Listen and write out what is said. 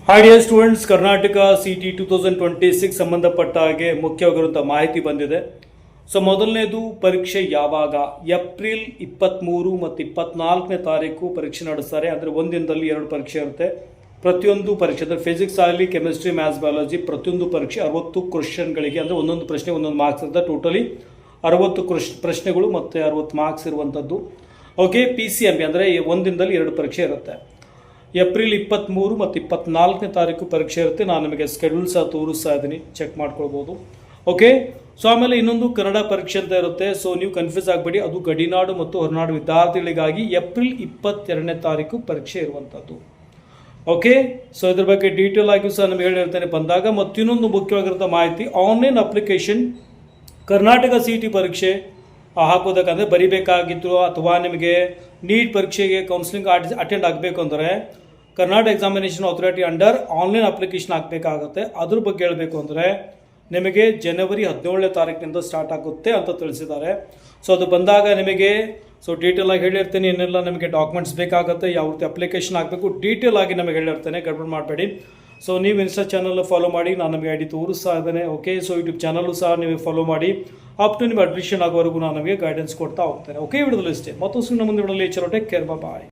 Hi dear students, Karnataka city 2026 ಸಂಬಂಧಪಟ್ಟ ಹಾಗೆ ಮುಖ್ಯವಾಗಿರುವಂಥ ಮಾಹಿತಿ ಬಂದಿದೆ. ಸೊ ಮೊದಲನೇದು ಪರೀಕ್ಷೆ ಯಾವಾಗ? ಏಪ್ರಿಲ್ 23 ಮತ್ತು 24ನೇ ತಾರೀಕು ಪರೀಕ್ಷೆ ನಡೆಸ್ತಾರೆ. ಅಂದರೆ ಒಂದಿನದಲ್ಲಿ 2 ಪರೀಕ್ಷೆ ಇರುತ್ತೆ. ಪ್ರತಿಯೊಂದು ಪರೀಕ್ಷೆ ಅಂದರೆ ಫಿಸಿಕ್ಸ್ ಆಗಲಿ, ಕೆಮಿಸ್ಟ್ರಿ, ಮ್ಯಾಥ್ಸ್, ಬಯಾಲಜಿ ಪ್ರತಿಯೊಂದು ಪರೀಕ್ಷೆ 60 ಕ್ವಶನ್ಗಳಿಗೆ, ಅಂದರೆ ಒಂದೊಂದು ಪ್ರಶ್ನೆ ಒಂದೊಂದು ಮಾರ್ಕ್ಸ್ ಇರುತ್ತೆ. ಟೋಟಲಿ 60 ಪ್ರಶ್ನೆಗಳು ಮತ್ತು 60 ಮಾರ್ಕ್ಸ್ ಇರುವಂಥದ್ದು. ಓಕೆ, PCMB ಅಂದರೆ ಒಂದಿನದಲ್ಲಿ 2 ಪರೀಕ್ಷೆ ಇರುತ್ತೆ. ಏಪ್ರಿಲ್ 23 ಮತ್ತು 24ನೇ ತಾರೀಕು ಪರೀಕ್ಷೆ ಇರುತ್ತೆ. ನಾನು ನಿಮಗೆ ಸ್ಕೆಡ್ಯೂಲ್ ಸಹ ತೋರಿಸ್ತಾ ಇದ್ದೀನಿ, ಚೆಕ್ ಮಾಡ್ಕೊಳ್ಬೋದು. ಓಕೆ, ಸೊ ಆಮೇಲೆ ಇನ್ನೊಂದು ಕನ್ನಡ ಪರೀಕ್ಷೆ ಅಂತ ಇರುತ್ತೆ. ಸೊ ನೀವು ಕನ್ಫ್ಯೂಸ್ ಆಗಬೇಡಿ, ಅದು ಗಡಿನಾಡು ಮತ್ತು ಹೊರನಾಡು ವಿದ್ಯಾರ್ಥಿಗಳಿಗಾಗಿ ಏಪ್ರಿಲ್ 22ನೇ ತಾರೀಕು ಪರೀಕ್ಷೆ ಇರುವಂಥದ್ದು. ಓಕೆ, ಸೊ ಇದ್ರ ಬಗ್ಗೆ ಡೀಟೇಲ್ ಆಗಿ ಸಹ ನಿಮಗೆ ಹೇಳಿರ್ತೇನೆ ಬಂದಾಗ. ಮತ್ತು ಇನ್ನೊಂದು ಮುಖ್ಯವಾಗಿರುವಂಥ ಮಾಹಿತಿ, ಆನ್ಲೈನ್ ಅಪ್ಲಿಕೇಶನ್ ಕರ್ನಾಟಕ CET ಪರೀಕ್ಷೆ ಹಾಕೋದಕ್ಕಂದರೆ ಬರಿಬೇಕಾಗಿತ್ತು ಅಥವಾ ನಿಮಗೆ ನೀಟ್ ಪರೀಕ್ಷೆಗೆ ಕೌನ್ಸಿಲಿಂಗ್ ಅಟೆಂಡ್ ಆಗಬೇಕು ಅಂದರೆ Karnataka examination authority under online application ಹಾಕಬೇಕಾಗುತ್ತೆ. ಅದ್ರ ಬಗ್ಗೆ ಹೇಳಬೇಕು ಅಂದರೆ ನಿಮಗೆ ಜನವರಿ 17ನೇ ತಾರೀಕಿನಿಂದ ಸ್ಟಾರ್ಟ್ ಆಗುತ್ತೆ ಅಂತ ತಿಳಿಸಿದ್ದಾರೆ. ಸೊ ಅದು ಬಂದಾಗ ನಿಮಗೆ ಡೀಟೇಲ್ ಆಗಿ ಹೇಳಿರ್ತೇನೆ, ಏನೆಲ್ಲ ನಿಮಗೆ ಡಾಕ್ಯುಮೆಂಟ್ಸ್ ಬೇಕಾಗುತ್ತೆ, ಯಾವ ರೀತಿ ಅಪ್ಲಿಕೇಶನ್ ಹಾಕಬೇಕು, ಡೀಟೇಲ್ ಆಗಿ ನಮಗೆ ಹೇಳಿರ್ತೇನೆ, ಗಡ್ಬಡ್ ಮಾಡಬೇಡಿ. ಸೊ ನೀವು ಇನ್ಸ್ಟಾ ಚಾನಲ್ ಫಾಲೋ ಮಾಡಿ, ನಾನು ನಮಗೆ ಐಡಿ ತೋರಿಸ್ತಾ ಇದ್ದೇನೆ. ಓಕೆ, ಸೊ ಯೂಟ್ಯೂಬ್ ಚಾನಲ್ಲು ಸಹ ನೀವು ಫಾಲೋ ಮಾಡಿ. ಅಪ್ ಟು ನಿಮ್ಮ ಅಡ್ಮಿಷನ್ ಆಗೋವರೆಗೂ ನಾನು ನಮಗೆ ಗೈಡೆನ್ಸ್ ಕೊಡ್ತಾ ಹೋಗ್ತೇನೆ. ಓಕೆ, ವಿಡಿಯೋದಲ್ಲಿ ಇಷ್ಟೇ. ಮತ್ತೊಂದು ಮುಂದೆ ವಿಡಿಯೋಲಿ. ಚಲೋ, ಟೇಕ್ ಕೇರ್, ಬಾಯ್.